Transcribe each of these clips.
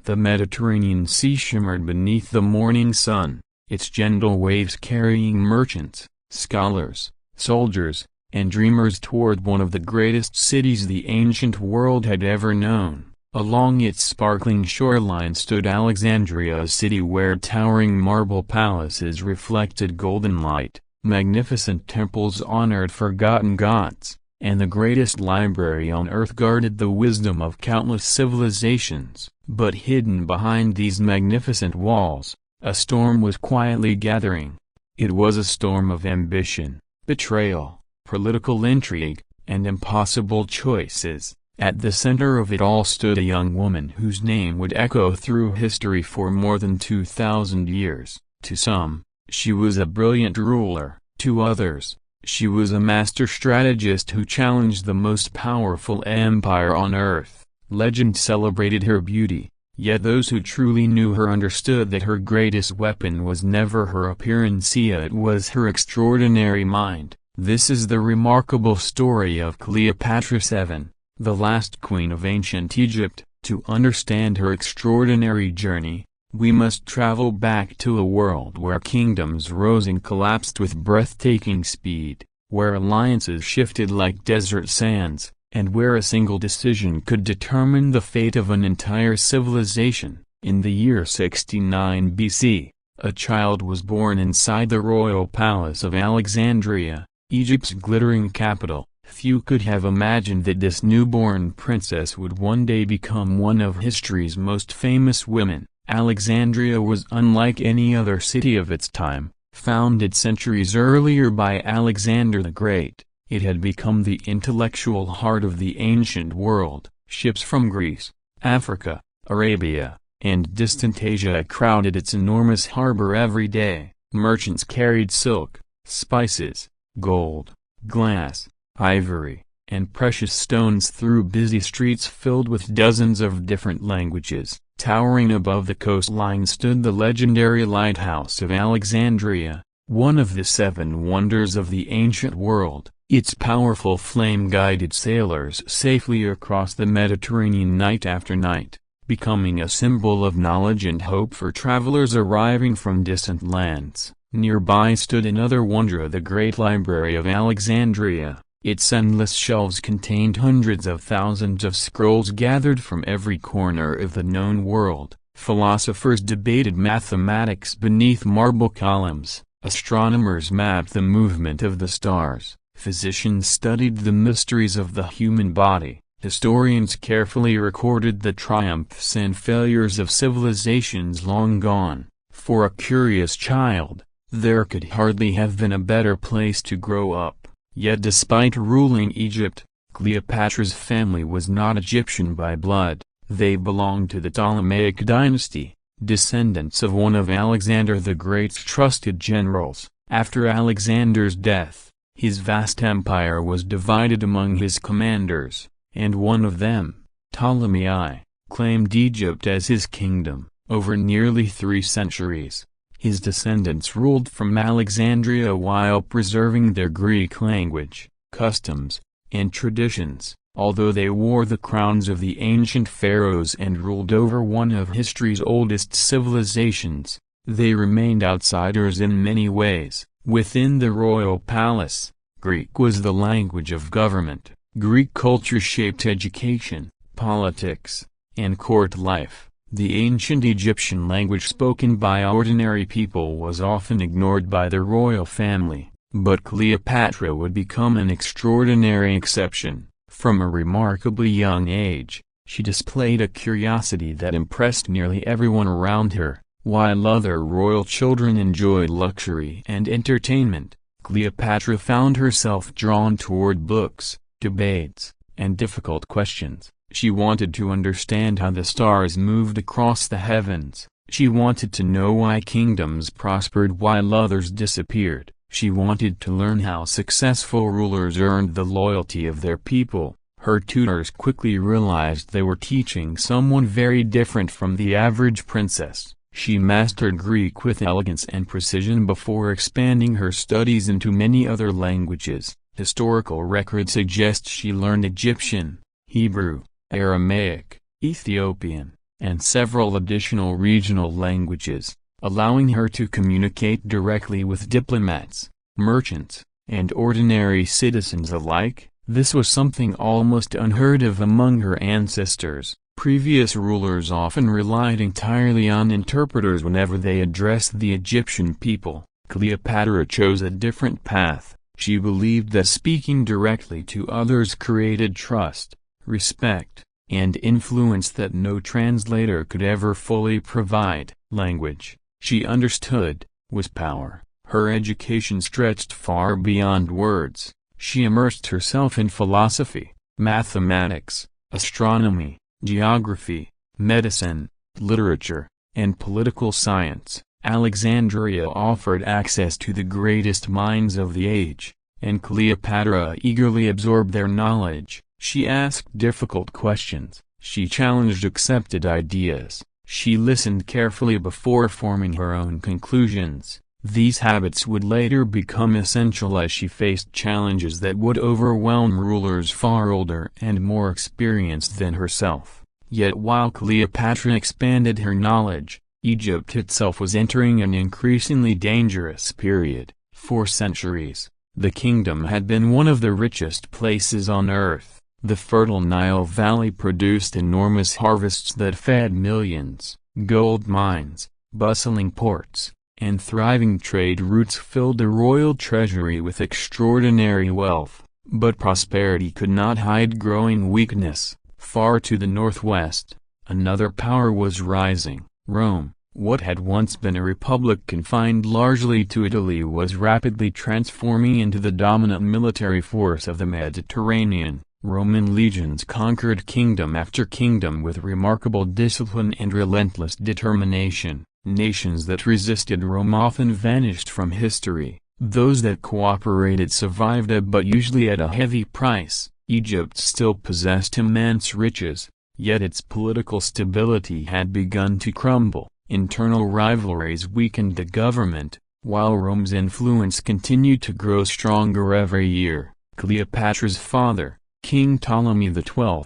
The Mediterranean Sea shimmered beneath the morning sun, its gentle waves carrying merchants, scholars, soldiers, and dreamers toward one of the greatest cities the ancient world had ever known. Along its sparkling shoreline stood Alexandria, a city where towering marble palaces reflected golden light, magnificent temples honored forgotten gods, and the greatest library on earth guarded the wisdom of countless civilizations. But hidden behind these magnificent walls, a storm was quietly gathering. It was a storm of ambition, betrayal, political intrigue, and impossible choices. At the center of it all stood a young woman whose name would echo through history for more than 2,000 years. To some, she was a brilliant ruler; to others, she was a master strategist who challenged the most powerful empire on earth. Legend celebrated her beauty, yet those who truly knew her understood that her greatest weapon was never her appearance, it was her extraordinary mind. This is the remarkable story of Cleopatra VII, the last queen of ancient Egypt. To understand her extraordinary journey, we must travel back to a world where kingdoms rose and collapsed with breathtaking speed, where alliances shifted like desert sands, and where a single decision could determine the fate of an entire civilization. In the year 69 BC, a child was born inside the royal palace of Alexandria, Egypt's glittering capital. Few could have imagined that this newborn princess would one day become one of history's most famous women. Alexandria was unlike any other city of its time. Founded centuries earlier by Alexander the Great, it had become the intellectual heart of the ancient world. Ships from Greece, Africa, Arabia, and distant Asia crowded its enormous harbor every day. Merchants carried silk, spices, gold, glass, ivory, and precious stones through busy streets filled with dozens of different languages. Towering above the coastline stood the legendary lighthouse of Alexandria, one of the 7 wonders of the ancient world. Its powerful flame guided sailors safely across the Mediterranean night after night, becoming a symbol of knowledge and hope for travelers arriving from distant lands. Nearby stood another wonder, the great library of Alexandria. Its endless shelves contained hundreds of thousands of scrolls gathered from every corner of the known world. Philosophers debated mathematics beneath marble columns, astronomers mapped the movement of the stars, physicians studied the mysteries of the human body, historians carefully recorded the triumphs and failures of civilizations long gone. For a curious child, there could hardly have been a better place to grow up. Yet despite ruling Egypt, Cleopatra's family was not Egyptian by blood. They belonged to the Ptolemaic dynasty, descendants of one of Alexander the Great's trusted generals. After Alexander's death, his vast empire was divided among his commanders, and one of them, Ptolemy I, claimed Egypt as his kingdom. Over nearly 3 centuries, his descendants ruled from Alexandria while preserving their Greek language, customs, and traditions. Although they wore the crowns of the ancient pharaohs and ruled over one of history's oldest civilizations, they remained outsiders in many ways. Within the royal palace, Greek was the language of government. Greek culture shaped education, politics, and court life. The ancient Egyptian language spoken by ordinary people was often ignored by the royal family, but Cleopatra would become an extraordinary exception. From a remarkably young age, she displayed a curiosity that impressed nearly everyone around her. While other royal children enjoyed luxury and entertainment, Cleopatra found herself drawn toward books, debates, and difficult questions. She wanted to understand how the stars moved across the heavens. She wanted to know why kingdoms prospered while others disappeared. She wanted to learn how successful rulers earned the loyalty of their people. Her tutors quickly realized they were teaching someone very different from the average princess. She mastered Greek with elegance and precision before expanding her studies into many other languages. Historical records suggest she learned Egyptian, Hebrew, Aramaic, Ethiopian, and several additional regional languages, allowing her to communicate directly with diplomats, merchants, and ordinary citizens alike. This was something almost unheard of among her ancestors. Previous rulers often relied entirely on interpreters whenever they addressed the Egyptian people. Cleopatra chose a different path. She believed that speaking directly to others created trust, respect, and influence that no translator could ever fully provide. Language, she understood, was power. Her education stretched far beyond words. She immersed herself in philosophy, mathematics, astronomy, geography, medicine, literature, and political science. Alexandria offered access to the greatest minds of the age, and Cleopatra eagerly absorbed their knowledge. She asked difficult questions. She challenged accepted ideas. She listened carefully before forming her own conclusions. These habits would later become essential as she faced challenges that would overwhelm rulers far older and more experienced than herself. Yet while Cleopatra expanded her knowledge, Egypt itself was entering an increasingly dangerous period. For centuries, the kingdom had been one of the richest places on earth. The fertile Nile Valley produced enormous harvests that fed millions. Gold mines, bustling ports, and thriving trade routes filled the royal treasury with extraordinary wealth. But prosperity could not hide growing weakness. Far to the northwest, another power was rising. Rome, what had once been a republic confined largely to Italy, was rapidly transforming into the dominant military force of the Mediterranean. Roman legions conquered kingdom after kingdom with remarkable discipline and relentless determination. Nations that resisted Rome often vanished from history. Those that cooperated survived, but usually at a heavy price. Egypt still possessed immense riches, yet its political stability had begun to crumble. Internal rivalries weakened the government, while Rome's influence continued to grow stronger every year. Cleopatra's father, King Ptolemy XII,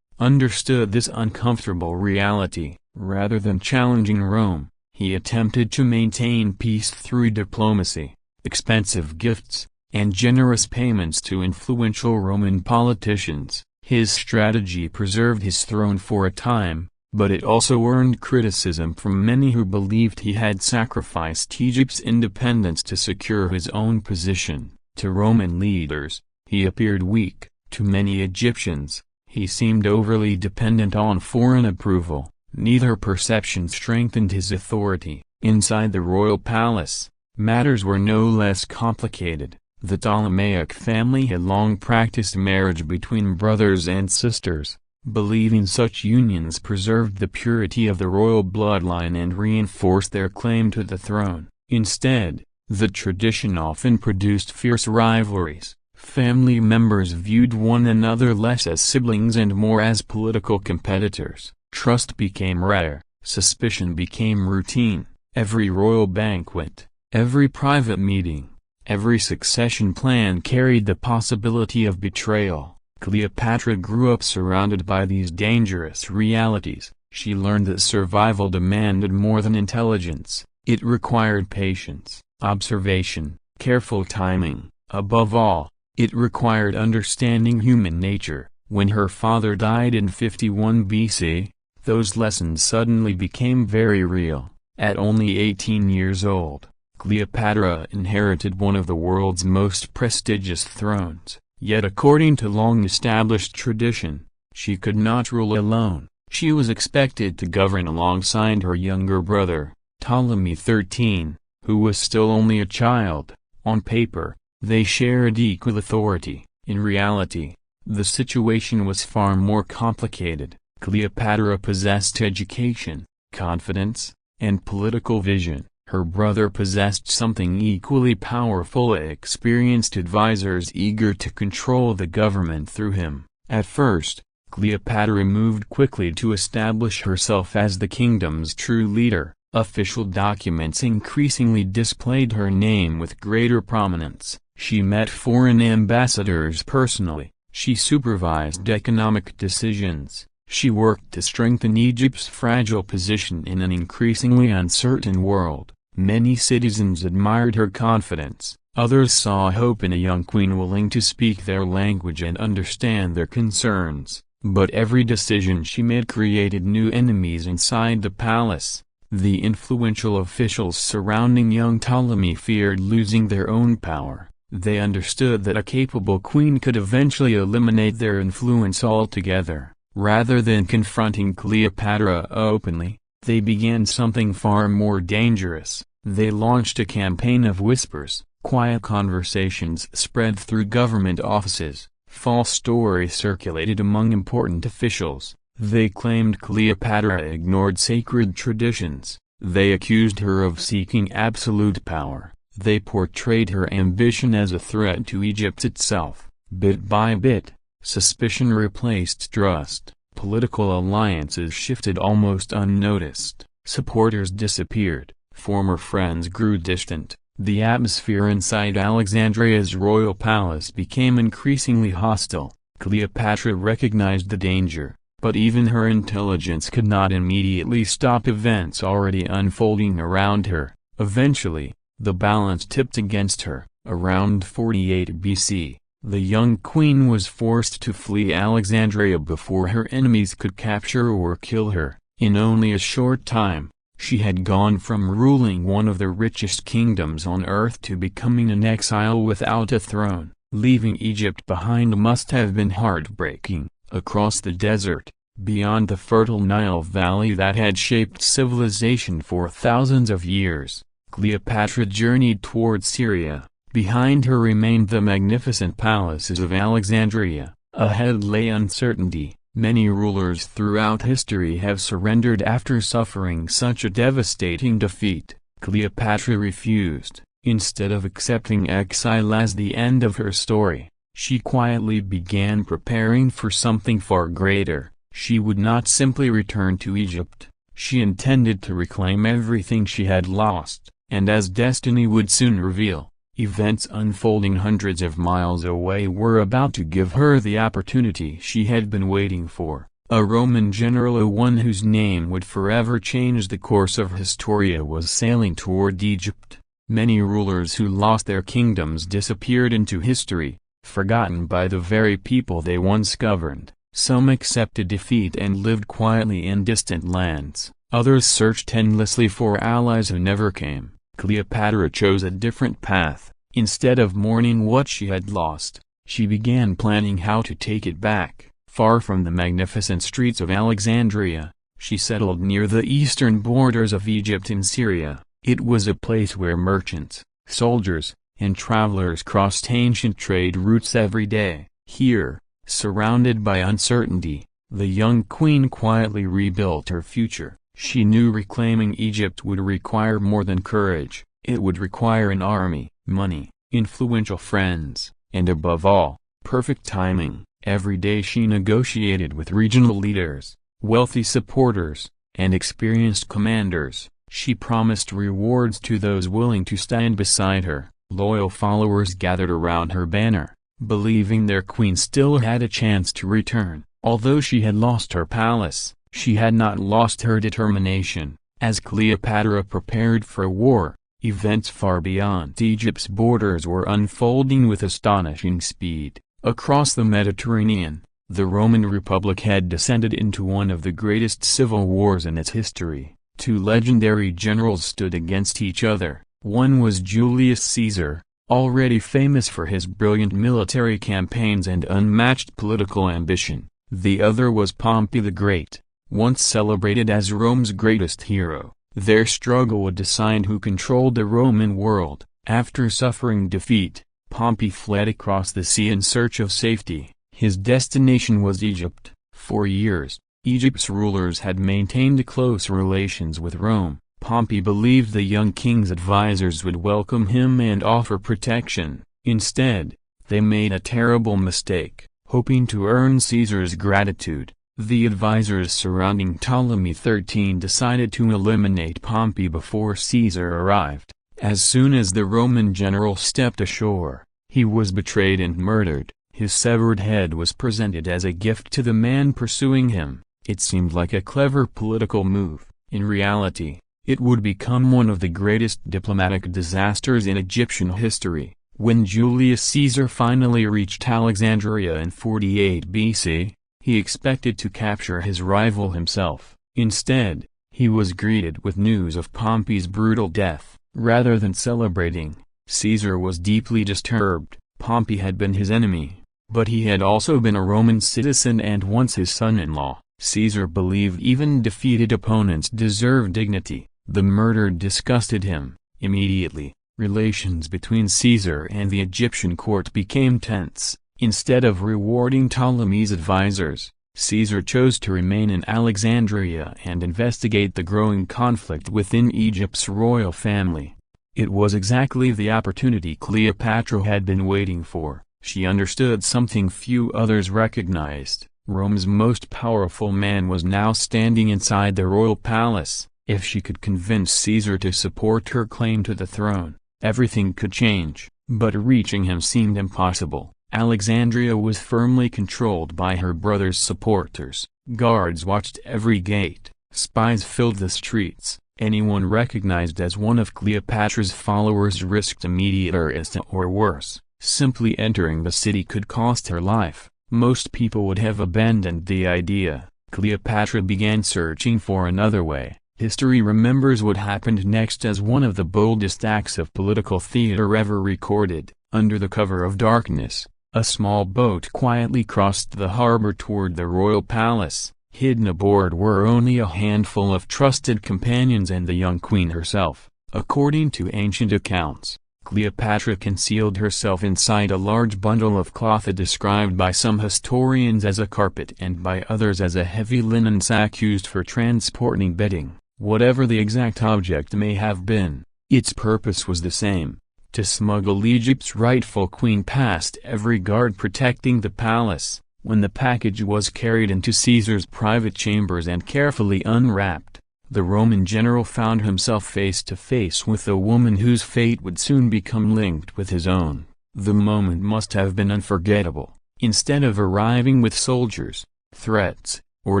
understood this uncomfortable reality. Rather than challenging Rome, he attempted to maintain peace through diplomacy, expensive gifts, and generous payments to influential Roman politicians. His strategy preserved his throne for a time, but it also earned criticism from many who believed he had sacrificed Egypt's independence to secure his own position. To Roman leaders, he appeared weak. To many Egyptians, he seemed overly dependent on foreign approval. Neither perception strengthened his authority. Inside the royal palace, matters were no less complicated. The Ptolemaic family had long practiced marriage between brothers and sisters, believing such unions preserved the purity of the royal bloodline and reinforced their claim to the throne. Instead, the tradition often produced fierce rivalries. Family members viewed one another less as siblings and more as political competitors. Trust became rare, suspicion became routine. Every royal banquet, every private meeting, every succession plan carried the possibility of betrayal. Cleopatra grew up surrounded by these dangerous realities. She learned that survival demanded more than intelligence. It required patience, observation, careful timing. Above all, it required understanding human nature. When her father died in 51 BC, those lessons suddenly became very real. At only 18 years old, Cleopatra inherited one of the world's most prestigious thrones. Yet according to long-established tradition, she could not rule alone. She was expected to govern alongside her younger brother, Ptolemy XIII, who was still only a child. On paper, they shared equal authority. In reality, the situation was far more complicated. Cleopatra possessed education, confidence, and political vision. Her brother possessed something equally powerful: experienced advisors eager to control the government through him. At first, Cleopatra moved quickly to establish herself as the kingdom's true leader. Official documents increasingly displayed her name with greater prominence. She met foreign ambassadors personally. She supervised economic decisions. She worked to strengthen Egypt's fragile position in an increasingly uncertain world. Many citizens admired her confidence. Others saw hope in a young queen willing to speak their language and understand their concerns. But every decision she made created new enemies inside the palace. The influential officials surrounding young Ptolemy feared losing their own power. They understood that a capable queen could eventually eliminate their influence altogether. Rather than confronting Cleopatra openly, they began something far more dangerous. They launched a campaign of whispers. Quiet conversations spread through government offices. False stories circulated among important officials. They claimed Cleopatra ignored sacred traditions. They accused her of seeking absolute power. They portrayed her ambition as a threat to Egypt itself. Bit by bit, suspicion replaced trust. Political alliances shifted almost unnoticed. Supporters disappeared. Former friends grew distant. The atmosphere inside Alexandria's royal palace became increasingly hostile. Cleopatra recognized the danger, but even her intelligence could not immediately stop events already unfolding around her. Eventually, the balance tipped against her. Around 48 BC, the young queen was forced to flee Alexandria before her enemies could capture or kill her. In only a short time, she had gone from ruling one of the richest kingdoms on earth to becoming an exile without a throne. Leaving Egypt behind must have been heartbreaking. Across the desert, beyond the fertile Nile Valley that had shaped civilization for thousands of years, Cleopatra journeyed toward Syria. Behind her remained the magnificent palaces of Alexandria. Ahead lay uncertainty. Many rulers throughout history have surrendered after suffering such a devastating defeat. Cleopatra refused. Instead of accepting exile as the end of her story, she quietly began preparing for something far greater. She would not simply return to Egypt. She intended to reclaim everything she had lost, and as destiny would soon reveal, events unfolding hundreds of miles away were about to give her the opportunity she had been waiting for. A Roman general, one whose name would forever change the course of Historia, was sailing toward Egypt. Many rulers who lost their kingdoms disappeared into history, forgotten by the very people they once governed. Some accepted defeat and lived quietly in distant lands. Others searched endlessly for allies who never came. Cleopatra chose a different path. Instead of mourning what she had lost, she began planning how to take it back. Far from the magnificent streets of Alexandria, she settled near the eastern borders of Egypt in Syria. It was a place where merchants, soldiers, and travelers crossed ancient trade routes every day. Here, surrounded by uncertainty, the young queen quietly rebuilt her future. She knew reclaiming Egypt would require more than courage. It would require an army, money, influential friends, and above all, perfect timing. Every day she negotiated with regional leaders, wealthy supporters, and experienced commanders. She promised rewards to those willing to stand beside her. Loyal followers gathered around her banner, believing their queen still had a chance to return. Although she had lost her palace, she had not lost her determination. As Cleopatra prepared for war, events far beyond Egypt's borders were unfolding with astonishing speed. Across the Mediterranean, the Roman Republic had descended into one of the greatest civil wars in its history. Two legendary generals stood against each other. One was Julius Caesar, already famous for his brilliant military campaigns and unmatched political ambition. The other was Pompey the Great, once celebrated as Rome's greatest hero. Their struggle would decide who controlled the Roman world. After suffering defeat, Pompey fled across the sea in search of safety. His destination was Egypt. For years, Egypt's rulers had maintained close relations with Rome. Pompey believed the young king's advisors would welcome him and offer protection. Instead, they made a terrible mistake. Hoping to earn Caesar's gratitude, the advisors surrounding Ptolemy XIII decided to eliminate Pompey before Caesar arrived. As soon as the Roman general stepped ashore, he was betrayed and murdered. His severed head was presented as a gift to the man pursuing him. It seemed like a clever political move. In reality, it would become one of the greatest diplomatic disasters in Egyptian history. When Julius Caesar finally reached Alexandria in 48 BC, he expected to capture his rival himself. Instead, he was greeted with news of Pompey's brutal death. Rather than celebrating, Caesar was deeply disturbed. Pompey had been his enemy, but he had also been a Roman citizen and once his son-in-law. Caesar believed even defeated opponents deserved dignity. The murder disgusted him. Immediately, relations between Caesar and the Egyptian court became tense. Instead of rewarding Ptolemy's advisors, Caesar chose to remain in Alexandria and investigate the growing conflict within Egypt's royal family. It was exactly the opportunity Cleopatra had been waiting for. She understood something few others recognized. Rome's most powerful man was now standing inside the royal palace. If she could convince Caesar to support her claim to the throne, everything could change. But reaching him seemed impossible. Alexandria was firmly controlled by her brother's supporters. Guards watched every gate. Spies filled the streets. Anyone recognized as one of Cleopatra's followers risked immediate arrest or worse. Simply entering the city could cost her life. Most people would have abandoned the idea. Cleopatra began searching for another way. History remembers what happened next as one of the boldest acts of political theater ever recorded. Under the cover of darkness, a small boat quietly crossed the harbor toward the royal palace. Hidden aboard were only a handful of trusted companions and the young queen herself. According to ancient accounts, Cleopatra concealed herself inside a large bundle of cloth described by some historians as a carpet and by others as a heavy linen sack used for transporting bedding. Whatever the exact object may have been, its purpose was the same: to smuggle Egypt's rightful queen past every guard protecting the palace. When the package was carried into Caesar's private chambers and carefully unwrapped, the Roman general found himself face to face with a woman whose fate would soon become linked with his own. The moment must have been unforgettable. Instead of arriving with soldiers, threats, or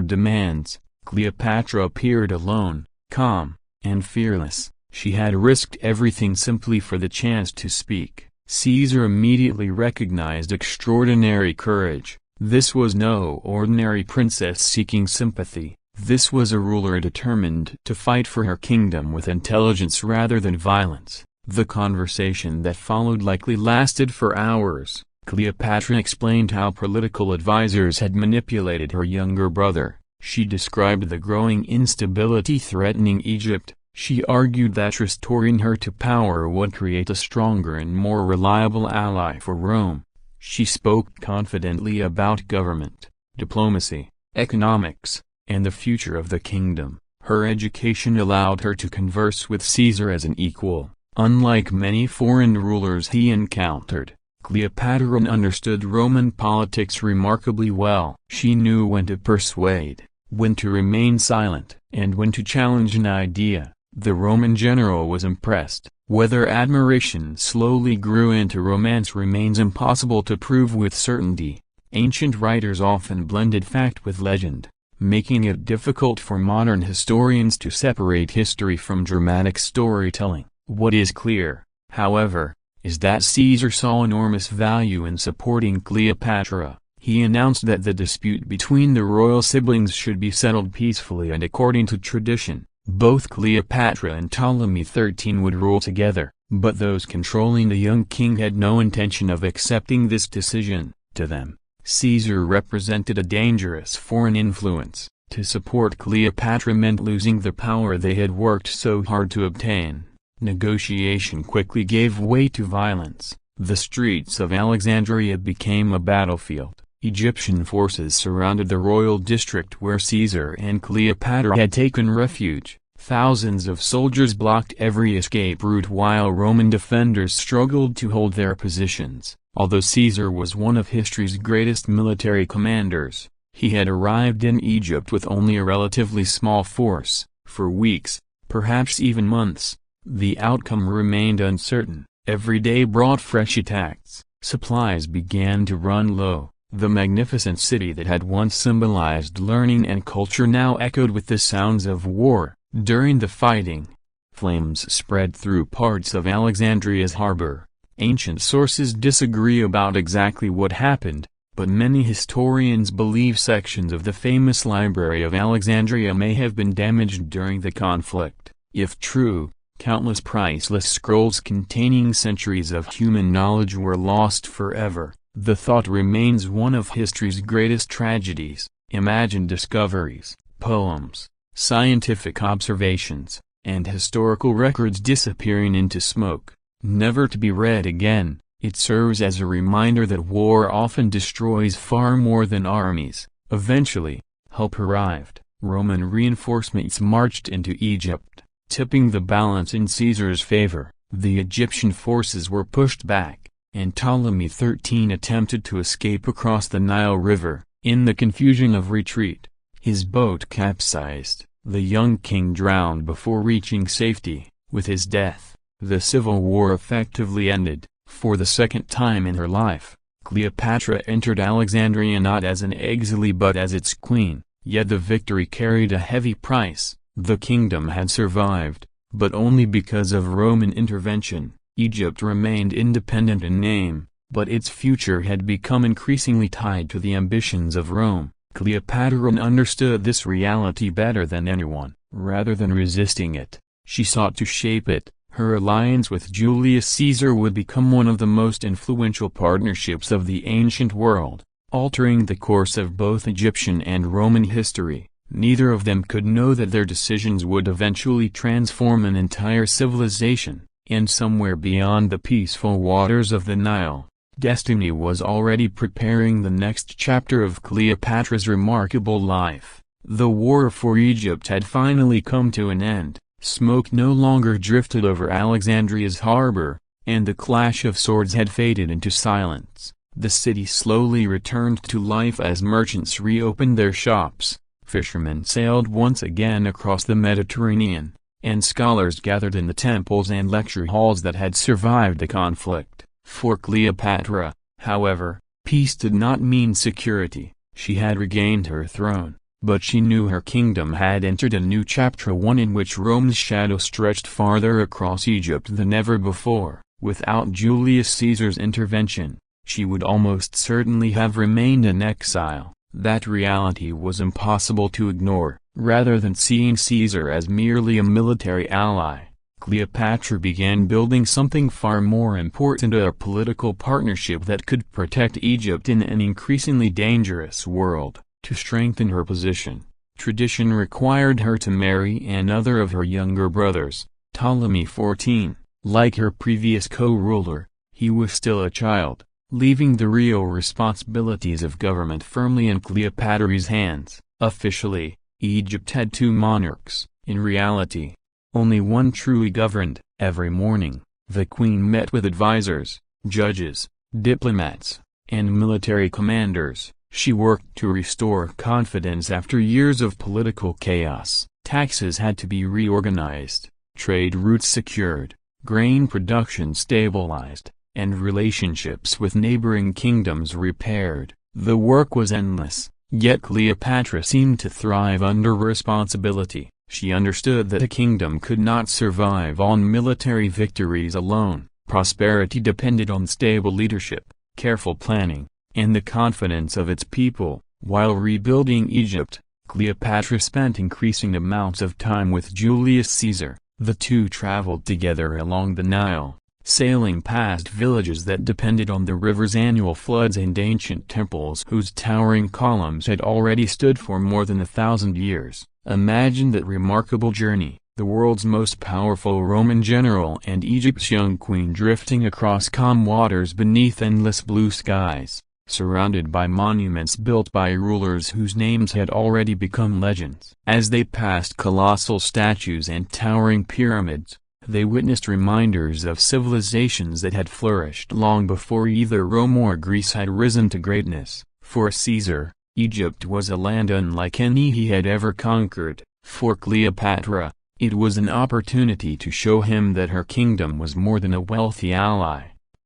demands, Cleopatra appeared alone, calm, and fearless. She had risked everything simply for the chance to speak. Caesar immediately recognized extraordinary courage. This was no ordinary princess seeking sympathy. This was a ruler determined to fight for her kingdom with intelligence rather than violence. The conversation that followed likely lasted for hours. Cleopatra explained how political advisors had manipulated her younger brother. She described the growing instability threatening Egypt. She argued that restoring her to power would create a stronger and more reliable ally for Rome. She spoke confidently about government, diplomacy, economics, and the future of the kingdom. Her education allowed her to converse with Caesar as an equal. Unlike many foreign rulers he encountered, Cleopatra understood Roman politics remarkably well. She knew when to persuade, when to remain silent, and when to challenge an idea. The Roman general was impressed. Whether admiration slowly grew into romance remains impossible to prove with certainty. Ancient writers often blended fact with legend, making it difficult for modern historians to separate history from dramatic storytelling. What is clear, however, is that Caesar saw enormous value in supporting Cleopatra. He announced that the dispute between the royal siblings should be settled peacefully and according to tradition. Both Cleopatra and Ptolemy XIII would rule together, but those controlling the young king had no intention of accepting this decision. To them, Caesar represented a dangerous foreign influence. To support Cleopatra meant losing the power they had worked so hard to obtain. Negotiation quickly gave way to violence. The streets of Alexandria became a battlefield. Egyptian forces surrounded the royal district where Caesar and Cleopatra had taken refuge. Thousands of soldiers blocked every escape route while Roman defenders struggled to hold their positions. Although Caesar was one of history's greatest military commanders, he had arrived in Egypt with only a relatively small force. For weeks, perhaps even months, the outcome remained uncertain. Every day brought fresh attacks. Supplies began to run low. The magnificent city that had once symbolized learning and culture now echoed with the sounds of war. During the fighting, flames spread through parts of Alexandria's harbor. Ancient sources disagree about exactly what happened, but many historians believe sections of the famous Library of Alexandria may have been damaged during the conflict. If true, countless priceless scrolls containing centuries of human knowledge were lost forever. The thought remains one of history's greatest tragedies. Imagine discoveries, poems, scientific observations, and historical records disappearing into smoke, never to be read again. It serves as a reminder that war often destroys far more than armies. Eventually, help arrived. Roman reinforcements marched into Egypt, tipping the balance in Caesar's favor. The Egyptian forces were pushed back, and Ptolemy XIII attempted to escape across the Nile River. In the confusion of retreat, his boat capsized. The young king drowned before reaching safety. With his death, the civil war effectively ended. For the second time in her life, Cleopatra entered Alexandria not as an exile but as its queen. Yet the victory carried a heavy price. The kingdom had survived, but only because of Roman intervention. Egypt remained independent in name, but its future had become increasingly tied to the ambitions of Rome. Cleopatra understood this reality better than anyone. Rather than resisting it, she sought to shape it. Her alliance with Julius Caesar would become one of the most influential partnerships of the ancient world, altering the course of both Egyptian and Roman history. Neither of them could know that their decisions would eventually transform an entire civilization. And somewhere beyond the peaceful waters of the Nile, destiny was already preparing the next chapter of Cleopatra's remarkable life. The war for Egypt had finally come to an end. Smoke no longer drifted over Alexandria's harbor, and the clash of swords had faded into silence. The city slowly returned to life as merchants reopened their shops, fishermen sailed once again across the Mediterranean, and scholars gathered in the temples and lecture halls that had survived the conflict. For Cleopatra, however, peace did not mean security. She had regained her throne, but she knew her kingdom had entered a new chapter, one in which Rome's shadow stretched farther across Egypt than ever before. Without Julius Caesar's intervention, she would almost certainly have remained in exile. That reality was impossible to ignore. Rather than seeing Caesar as merely a military ally, Cleopatra began building something far more important: a political partnership that could protect Egypt in an increasingly dangerous world. To strengthen her position, tradition required her to marry another of her younger brothers, Ptolemy XIV. Like her previous co-ruler, he was still a child, leaving the real responsibilities of government firmly in Cleopatra's hands. Officially, Egypt had two monarchs. In reality, only one truly governed. Every morning, the queen met with advisors, judges, diplomats, and military commanders. She worked to restore confidence after years of political chaos. Taxes had to be reorganized, trade routes secured, grain production stabilized, and relationships with neighboring kingdoms repaired. The work was endless, yet Cleopatra seemed to thrive under responsibility. She understood that a kingdom could not survive on military victories alone. Prosperity depended on stable leadership, careful planning, and the confidence of its people. While rebuilding Egypt, Cleopatra spent increasing amounts of time with Julius Caesar. The two traveled together along the Nile, sailing past villages that depended on the river's annual floods and ancient temples whose towering columns had already stood for more than 1,000 years. Imagine that remarkable journey: the world's most powerful Roman general and Egypt's young queen drifting across calm waters beneath endless blue skies, surrounded by monuments built by rulers whose names had already become legends. As they passed colossal statues and towering pyramids, they witnessed reminders of civilizations that had flourished long before either Rome or Greece had risen to greatness. For Caesar, Egypt was a land unlike any he had ever conquered. For Cleopatra, it was an opportunity to show him that her kingdom was more than a wealthy ally.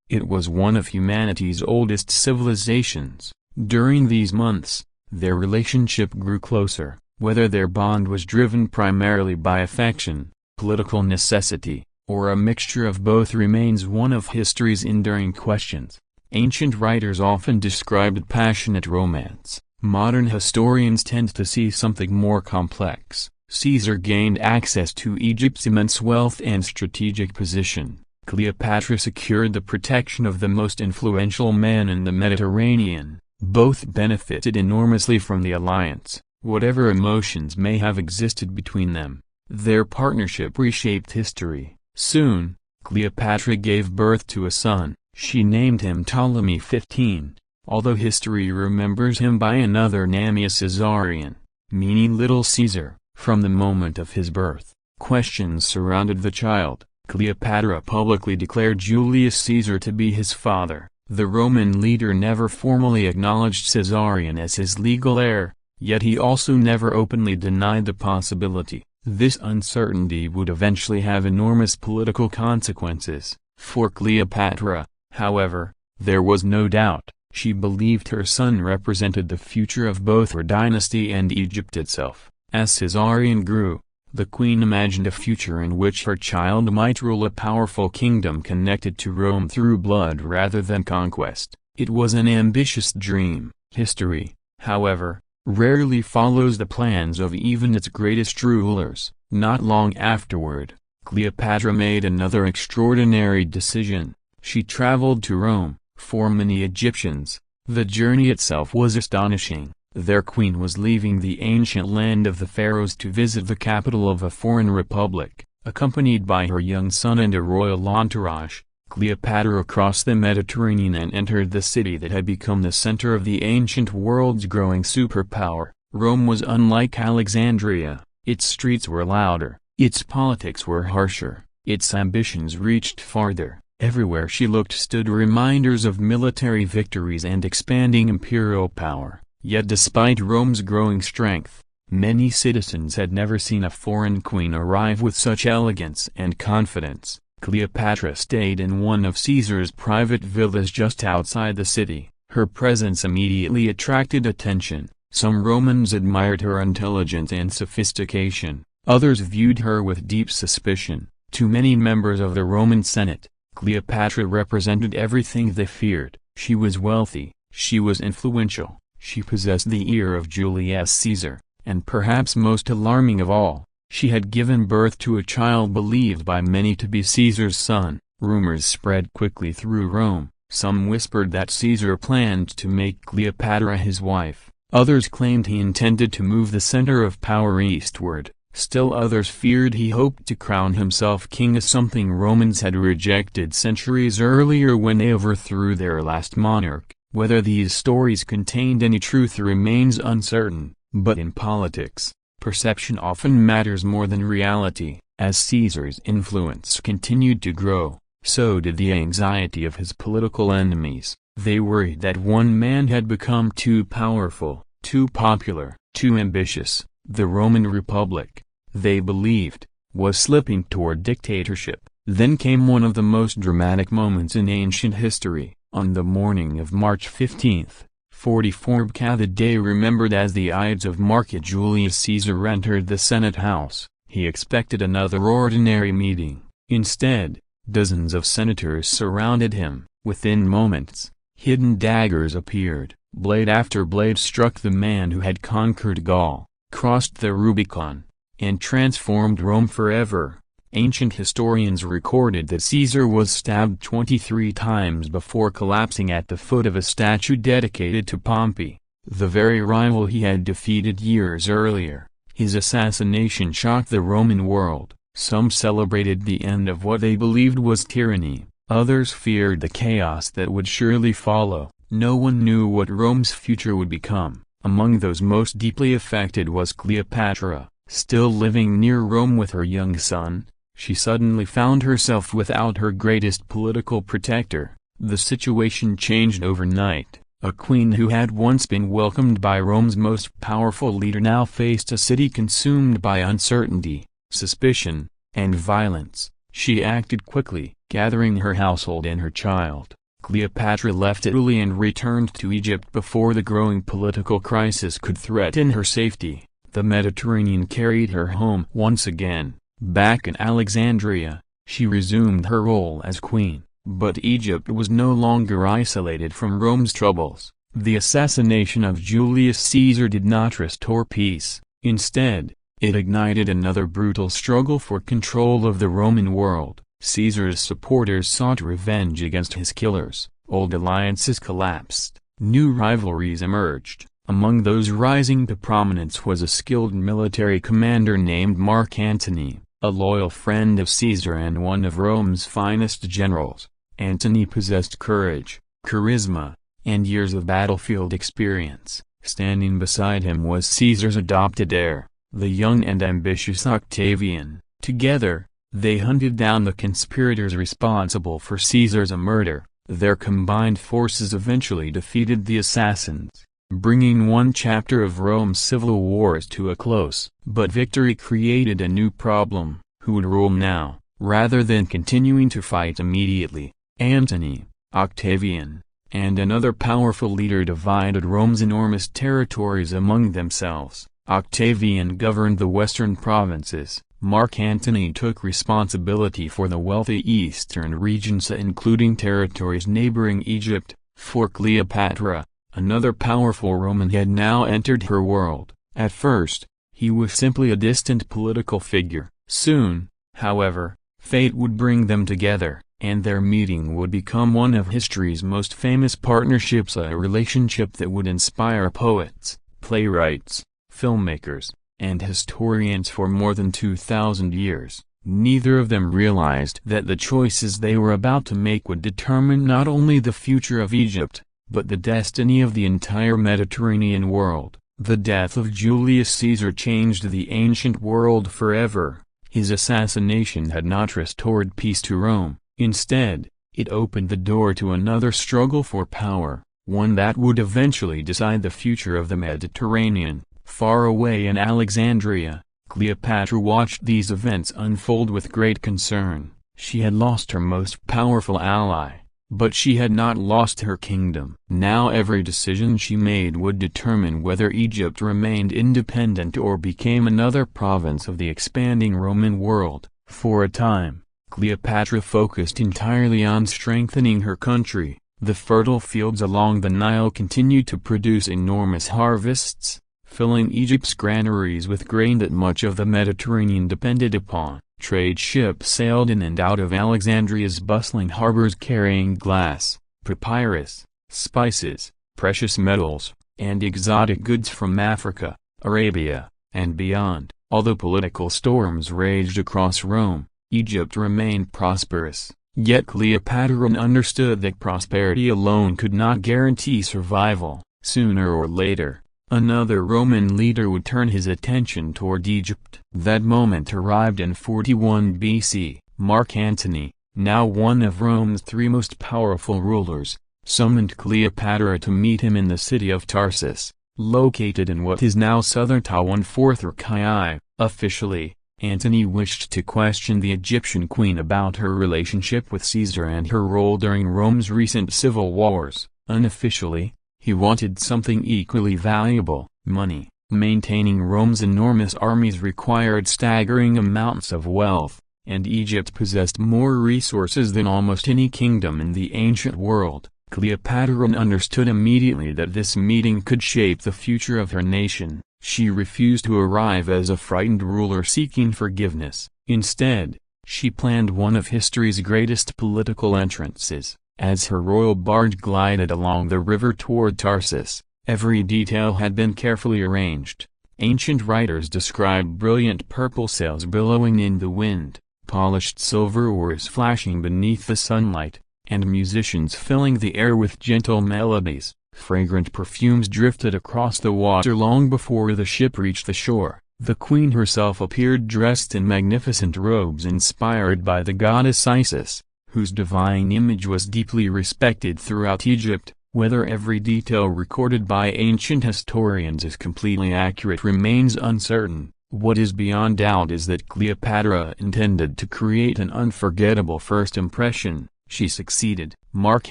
It was one of humanity's oldest civilizations, During these months, their relationship grew closer. Whether their bond was driven primarily by affection, political necessity, or a mixture of both remains one of history's enduring questions. Ancient writers often described passionate romance. Modern historians tend to see something more complex. Caesar gained access to Egypt's immense wealth and strategic position. Cleopatra secured the protection of the most influential man in the Mediterranean. Both benefited enormously from the alliance. Whatever emotions may have existed between them, their partnership reshaped history. Soon, Cleopatra gave birth to a son. She named him Ptolemy XV, although history remembers him by another name as Caesarion, meaning Little Caesar. From the moment of his birth, questions surrounded the child. Cleopatra publicly declared Julius Caesar to be his father. The Roman leader never formally acknowledged Caesarion as his legal heir, yet he also never openly denied the possibility. This uncertainty would eventually have enormous political consequences. For Cleopatra, however, there was no doubt. She believed her son represented the future of both her dynasty and Egypt itself. As Caesarion grew, the queen imagined a future in which her child might rule a powerful kingdom connected to Rome through blood rather than conquest. It was an ambitious dream. History, however, rarely follows the plans of even its greatest rulers. Not long afterward, Cleopatra made another extraordinary decision. She traveled to Rome. For many Egyptians, the journey itself was astonishing. Their queen was leaving the ancient land of the pharaohs to visit the capital of a foreign republic. Accompanied by her young son and a royal entourage, Cleopatra crossed the Mediterranean and entered the city that had become the center of the ancient world's growing superpower. Rome was unlike Alexandria. Its streets were louder, its politics were harsher, its ambitions reached farther. Everywhere she looked stood reminders of military victories and expanding imperial power. Yet despite Rome's growing strength, many citizens had never seen a foreign queen arrive with such elegance and confidence. Cleopatra stayed in one of Caesar's private villas just outside the city. Her presence immediately attracted attention. Some Romans admired her intelligence and sophistication. Others viewed her with deep suspicion. To many members of the Roman Senate, Cleopatra represented everything they feared. She was wealthy, she was influential, she possessed the ear of Julius Caesar, and perhaps most alarming of all, she had given birth to a child believed by many to be Caesar's son. Rumors spread quickly through Rome. Some whispered that Caesar planned to make Cleopatra his wife. Others claimed he intended to move the center of power eastward. Still others feared he hoped to crown himself king, as something Romans had rejected centuries earlier when they overthrew their last monarch. Whether these stories contained any truth remains uncertain, but in politics, perception often matters more than reality. As Caesar's influence continued to grow, so did the anxiety of his political enemies. They worried that one man had become too powerful, too popular, too ambitious. The Roman Republic, they believed, was slipping toward dictatorship. Then came one of the most dramatic moments in ancient history. On the morning of March 15, 44 BK, the day remembered as the Ides of March, Julius Caesar entered the Senate House. He expected another ordinary meeting. Instead, dozens of senators surrounded him. Within moments, hidden daggers appeared. Blade after blade struck the man who had conquered Gaul, crossed the Rubicon, and transformed Rome forever. Ancient historians recorded that Caesar was stabbed 23 times before collapsing at the foot of a statue dedicated to Pompey, the very rival he had defeated years earlier. His assassination shocked the Roman world. Some celebrated the end of what they believed was tyranny. Others feared the chaos that would surely follow. No one knew what Rome's future would become. Among those most deeply affected was Cleopatra. Still living near Rome with her young son, she suddenly found herself without her greatest political protector. The situation changed overnight. A queen who had once been welcomed by Rome's most powerful leader now faced a city consumed by uncertainty, suspicion, and violence. She acted quickly, gathering her household and her child. Cleopatra left Italy and returned to Egypt before the growing political crisis could threaten her safety. The Mediterranean carried her home once again. Back in Alexandria, she resumed her role as queen, but Egypt was no longer isolated from Rome's troubles. The assassination of Julius Caesar did not restore peace. Instead, it ignited another brutal struggle for control of the Roman world. Caesar's supporters sought revenge against his killers. Old alliances collapsed. New rivalries emerged. Among those rising to prominence was a skilled military commander named Mark Antony, a loyal friend of Caesar and one of Rome's finest generals. Antony possessed courage, charisma, and years of battlefield experience. Standing beside him was Caesar's adopted heir, the young and ambitious Octavian. Together, they hunted down the conspirators responsible for Caesar's murder. Their combined forces eventually defeated the assassins, bringing one chapter of Rome's civil wars to a close. But victory created a new problem: who would rule now? Rather than continuing to fight immediately, Antony, Octavian, and another powerful leader divided Rome's enormous territories among themselves. Octavian governed the western provinces. Mark Antony took responsibility for the wealthy eastern regions, including territories neighboring Egypt. For Cleopatra, another powerful Roman had now entered her world. At first, he was simply a distant political figure. Soon, however, fate would bring them together, and their meeting would become one of history's most famous partnerships, a relationship that would inspire poets, playwrights, filmmakers, and historians for more than 2,000 years. Neither of them realized that the choices they were about to make would determine not only the future of Egypt, but the destiny of the entire Mediterranean world. The death of Julius Caesar changed the ancient world forever. His assassination had not restored peace to Rome. Instead, it opened the door to another struggle for power, one that would eventually decide the future of the Mediterranean. Far away in Alexandria, Cleopatra watched these events unfold with great concern. She had lost her most powerful ally, but she had not lost her kingdom. Now every decision she made would determine whether Egypt remained independent or became another province of the expanding Roman world. For a time, Cleopatra focused entirely on strengthening her country. The fertile fields along the Nile continued to produce enormous harvests, filling Egypt's granaries with grain that much of the Mediterranean depended upon. Trade ships sailed in and out of Alexandria's bustling harbors carrying glass, papyrus, spices, precious metals, and exotic goods from Africa, Arabia, and beyond. Although political storms raged across Rome, Egypt remained prosperous. Yet Cleopatra understood that prosperity alone could not guarantee survival. Sooner or later, another Roman leader would turn his attention toward Egypt. That moment arrived in 41 BC. Mark Antony, now one of Rome's three most powerful rulers, summoned Cleopatra to meet him in the city of Tarsus, located in what is now southern Ta-1/4 Turkey. Officially, Antony wished to question the Egyptian queen about her relationship with Caesar and her role during Rome's recent civil wars. Unofficially, he wanted something equally valuable: money. Maintaining Rome's enormous armies required staggering amounts of wealth, and Egypt possessed more resources than almost any kingdom in the ancient world. Cleopatra understood immediately that this meeting could shape the future of her nation. She refused to arrive as a frightened ruler seeking forgiveness. Instead, she planned one of history's greatest political entrances. As her royal barge glided along the river toward Tarsus, every detail had been carefully arranged. Ancient writers described brilliant purple sails billowing in the wind, polished silver oars flashing beneath the sunlight, and musicians filling the air with gentle melodies. Fragrant perfumes drifted across the water long before the ship reached the shore. The queen herself appeared dressed in magnificent robes inspired by the goddess Isis, whose divine image was deeply respected throughout Egypt. Whether every detail recorded by ancient historians is completely accurate remains uncertain. What is beyond doubt is that Cleopatra intended to create an unforgettable first impression. She succeeded. Mark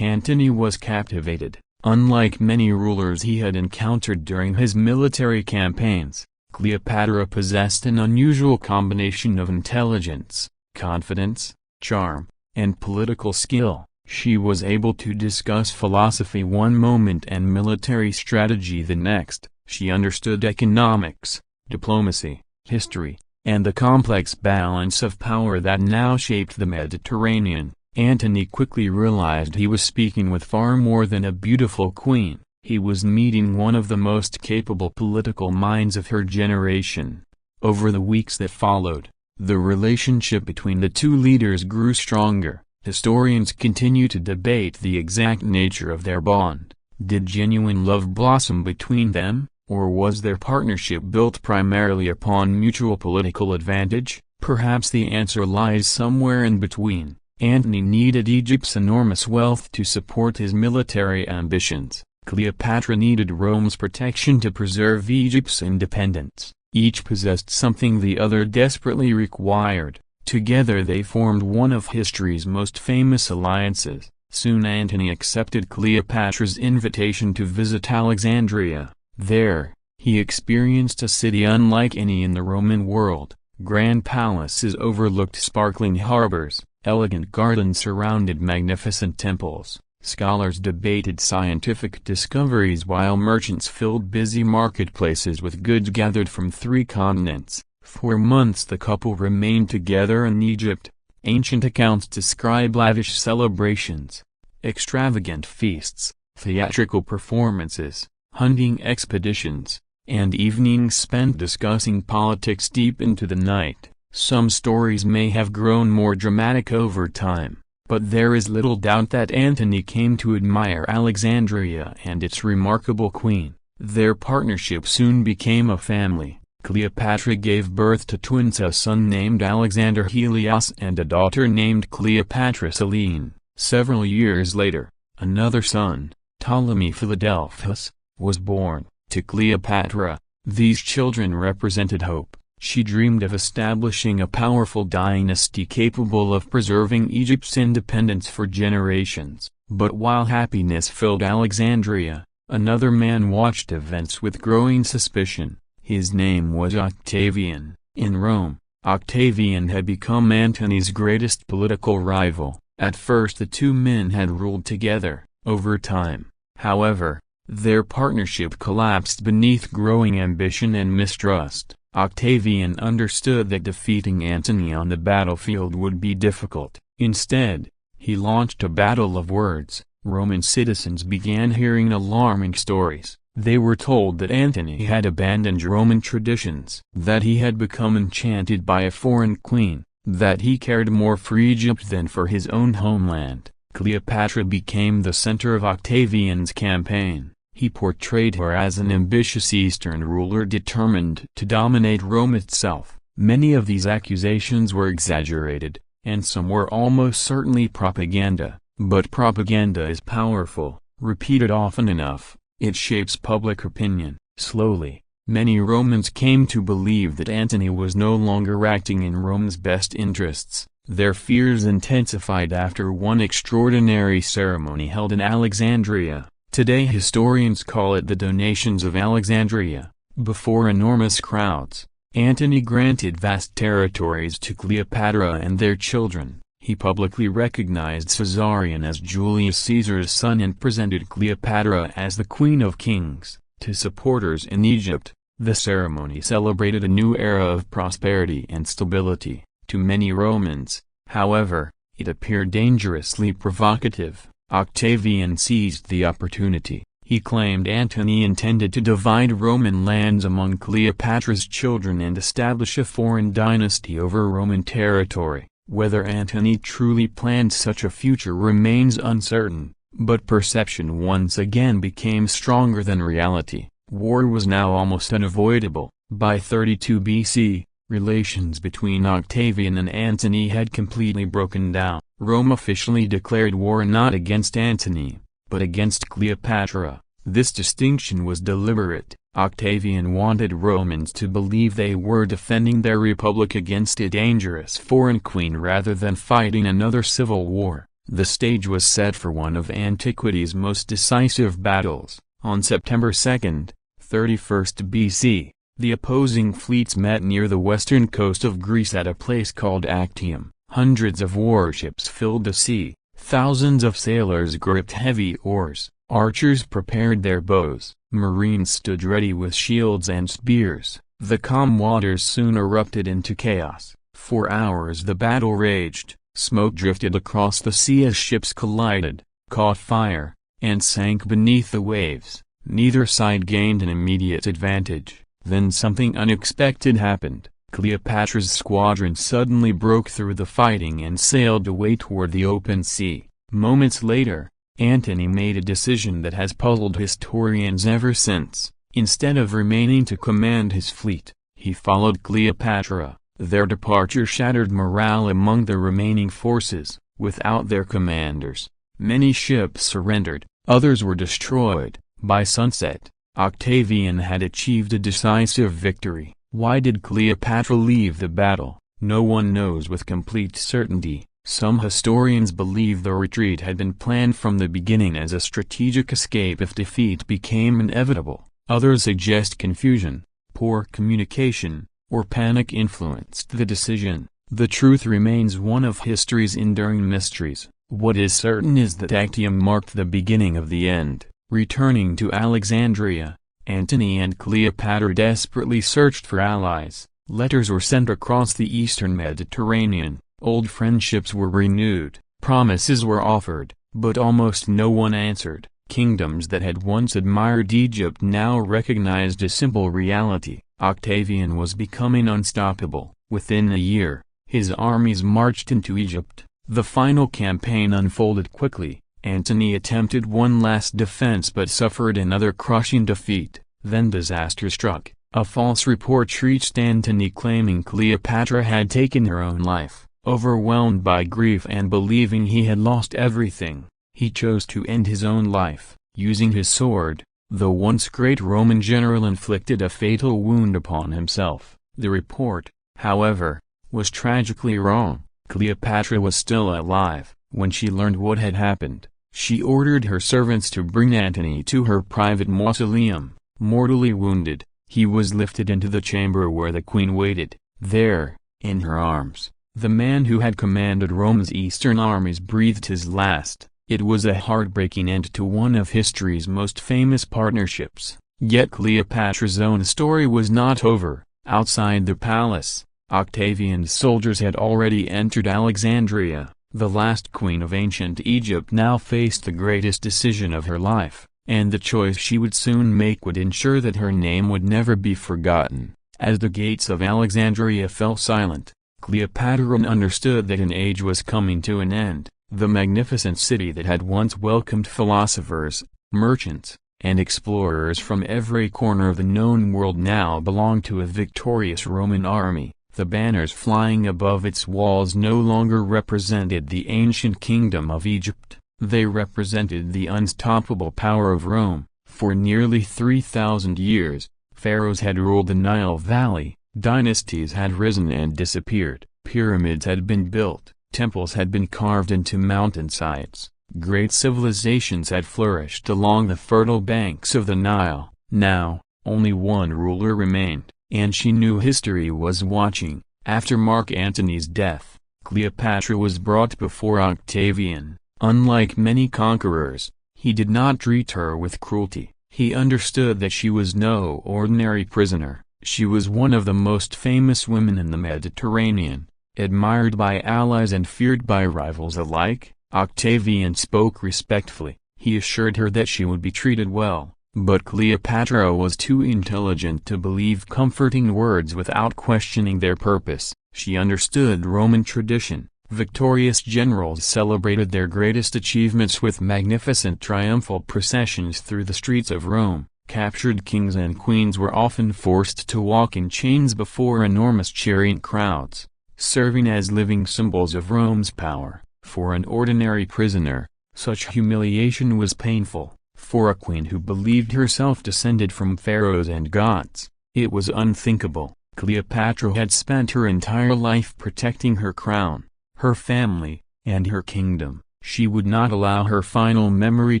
Antony was captivated. Unlike many rulers he had encountered during his military campaigns, Cleopatra possessed an unusual combination of intelligence, confidence, charm, and political skill. She was able to discuss philosophy one moment and military strategy the next. She understood economics, diplomacy, history, and the complex balance of power that now shaped the Mediterranean. Antony quickly realized he was speaking with far more than a beautiful queen. He was meeting one of the most capable political minds of her generation. Over the weeks that followed, the relationship between the two leaders grew stronger. Historians continue to debate the exact nature of their bond. Did genuine love blossom between them, or was their partnership built primarily upon mutual political advantage? Perhaps the answer lies somewhere in between. Antony needed Egypt's enormous wealth to support his military ambitions. Cleopatra needed Rome's protection to preserve Egypt's independence. Each possessed something the other desperately required. Together they formed one of history's most famous alliances. Soon Antony accepted Cleopatra's invitation to visit Alexandria. There, he experienced a city unlike any in the Roman world. Grand palaces overlooked sparkling harbors. Elegant gardens surrounded magnificent temples. Scholars debated scientific discoveries while merchants filled busy marketplaces with goods gathered from 3 continents. For months the couple remained together in Egypt. Ancient accounts describe lavish celebrations, extravagant feasts, theatrical performances, hunting expeditions, and evenings spent discussing politics deep into the night. Some stories may have grown more dramatic over time, but there is little doubt that Antony came to admire Alexandria and its remarkable queen. Their partnership soon became a family. Cleopatra gave birth to twins, a son named Alexander Helios and a daughter named Cleopatra Selene. Several years later, another son, Ptolemy Philadelphus, was born. To Cleopatra, these children represented hope. She dreamed of establishing a powerful dynasty capable of preserving Egypt's independence for generations. But while happiness filled Alexandria, another man watched events with growing suspicion. His name was Octavian. In Rome, Octavian had become Antony's greatest political rival. At first the two men had ruled together. Over time, however, their partnership collapsed beneath growing ambition and mistrust. Octavian understood that defeating Antony on the battlefield would be difficult. Instead, he launched a battle of words. Roman citizens began hearing alarming stories. They were told that Antony had abandoned Roman traditions, that he had become enchanted by a foreign queen, that he cared more for Egypt than for his own homeland. Cleopatra became the center of Octavian's campaign. He portrayed her as an ambitious Eastern ruler determined to dominate Rome itself. Many of these accusations were exaggerated, and some were almost certainly propaganda. But propaganda is powerful. Repeated often enough, it shapes public opinion. Slowly, many Romans came to believe that Antony was no longer acting in Rome's best interests. Their fears intensified after one extraordinary ceremony held in Alexandria. Today historians call it the Donations of Alexandria. Before enormous crowds, Antony granted vast territories to Cleopatra and their children. He publicly recognized Caesarion as Julius Caesar's son and presented Cleopatra as the Queen of Kings. To supporters in Egypt, the ceremony celebrated a new era of prosperity and stability. To many Romans, however, it appeared dangerously provocative. Octavian seized the opportunity. He claimed Antony intended to divide Roman lands among Cleopatra's children and establish a foreign dynasty over Roman territory. Whether Antony truly planned such a future remains uncertain, but perception once again became stronger than reality. War was now almost unavoidable. By 32 BC, relations between Octavian and Antony had completely broken down. Rome officially declared war not against Antony, but against Cleopatra. This distinction was deliberate. Octavian wanted Romans to believe they were defending their republic against a dangerous foreign queen rather than fighting another civil war. The stage was set for one of antiquity's most decisive battles. On September 2nd, 31st BC, the opposing fleets met near the western coast of Greece at a place called Actium. Hundreds of warships filled the sea, thousands of sailors gripped heavy oars, archers prepared their bows, marines stood ready with shields and spears. The calm waters soon erupted into chaos. For hours the battle raged, smoke drifted across the sea as ships collided, caught fire, and sank beneath the waves. Neither side gained an immediate advantage. Then something unexpected happened. Cleopatra's squadron suddenly broke through the fighting and sailed away toward the open sea. Moments later, Antony made a decision that has puzzled historians ever since. Instead of remaining to command his fleet, he followed Cleopatra. Their departure shattered morale among the remaining forces. Without their commanders, many ships surrendered, others were destroyed. By sunset, Octavian had achieved a decisive victory. Why did Cleopatra leave the battle? No one knows with complete certainty. Some historians believe the retreat had been planned from the beginning as a strategic escape if defeat became inevitable. Others suggest confusion, poor communication, or panic influenced the decision. The truth remains one of history's enduring mysteries. What is certain is that Actium marked the beginning of the end. Returning to Alexandria, Antony and Cleopatra desperately searched for allies. Letters were sent across the eastern Mediterranean, old friendships were renewed, promises were offered, but almost no one answered. Kingdoms that had once admired Egypt now recognized a simple reality. Octavian was becoming unstoppable. Within a year, his armies marched into Egypt. The final campaign unfolded quickly. Antony attempted one last defense but suffered another crushing defeat. Then disaster struck. A false report reached Antony claiming Cleopatra had taken her own life. Overwhelmed by grief and believing he had lost everything, he chose to end his own life. Using his sword, the once great Roman general inflicted a fatal wound upon himself. The report, however, was tragically wrong. Cleopatra was still alive. When she learned what had happened, she ordered her servants to bring Antony to her private mausoleum. Mortally wounded, he was lifted into the chamber where the queen waited. There, in her arms, the man who had commanded Rome's eastern armies breathed his last. It was a heartbreaking end to one of history's most famous partnerships. Yet Cleopatra's own story was not over. Outside the palace, Octavian's soldiers had already entered Alexandria. The last queen of ancient Egypt now faced the greatest decision of her life, and the choice she would soon make would ensure that her name would never be forgotten. As the gates of Alexandria fell silent, Cleopatra understood that an age was coming to an end. The magnificent city that had once welcomed philosophers, merchants, and explorers from every corner of the known world now belonged to a victorious Roman army. The banners flying above its walls no longer represented the ancient kingdom of Egypt. They represented the unstoppable power of Rome. For nearly 3,000 years, pharaohs had ruled the Nile Valley, dynasties had risen and disappeared, pyramids had been built, temples had been carved into mountainsides, great civilizations had flourished along the fertile banks of the Nile. Now, only one ruler remained, and she knew history was watching. After Mark Antony's death, Cleopatra was brought before Octavian. Unlike many conquerors, he did not treat her with cruelty. He understood that she was no ordinary prisoner. She was one of the most famous women in the Mediterranean, admired by allies and feared by rivals alike. Octavian spoke respectfully. He assured her that she would be treated well. But Cleopatra was too intelligent to believe comforting words without questioning their purpose. She understood Roman tradition. Victorious generals celebrated their greatest achievements with magnificent triumphal processions through the streets of Rome. Captured kings and queens were often forced to walk in chains before enormous chariot crowds, serving as living symbols of Rome's power. For an ordinary prisoner, such humiliation was painful. For a queen who believed herself descended from pharaohs and gods, it was unthinkable. Cleopatra had spent her entire life protecting her crown, her family, and her kingdom. She would not allow her final memory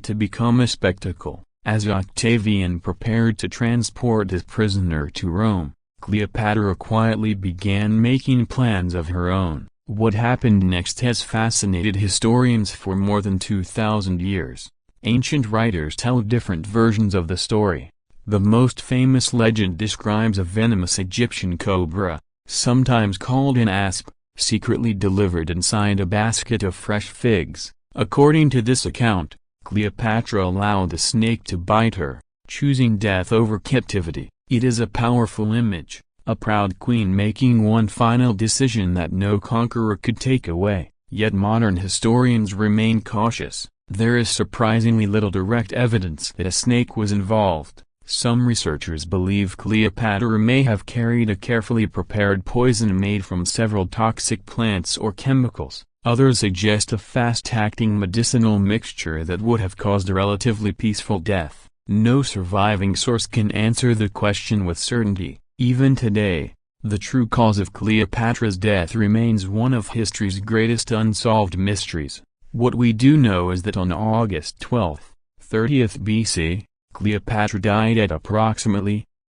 to become a spectacle. As Octavian prepared to transport his prisoner to Rome, Cleopatra quietly began making plans of her own. What happened next has fascinated historians for more than 2,000 years. Ancient writers tell different versions of the story. The most famous legend describes a venomous Egyptian cobra, sometimes called an asp, secretly delivered inside a basket of fresh figs. According to this account, Cleopatra allowed the snake to bite her, choosing death over captivity. It is a powerful image, a proud queen making one final decision that no conqueror could take away. Yet modern historians remain cautious. There is surprisingly little direct evidence that a snake was involved. Some researchers believe Cleopatra may have carried a carefully prepared poison made from several toxic plants or chemicals. Others suggest a fast-acting medicinal mixture that would have caused a relatively peaceful death. No surviving source can answer the question with certainty. Even today, the true cause of Cleopatra's death remains one of history's greatest unsolved mysteries. What we do know is that on August 12, 30th BC, Cleopatra died at approximately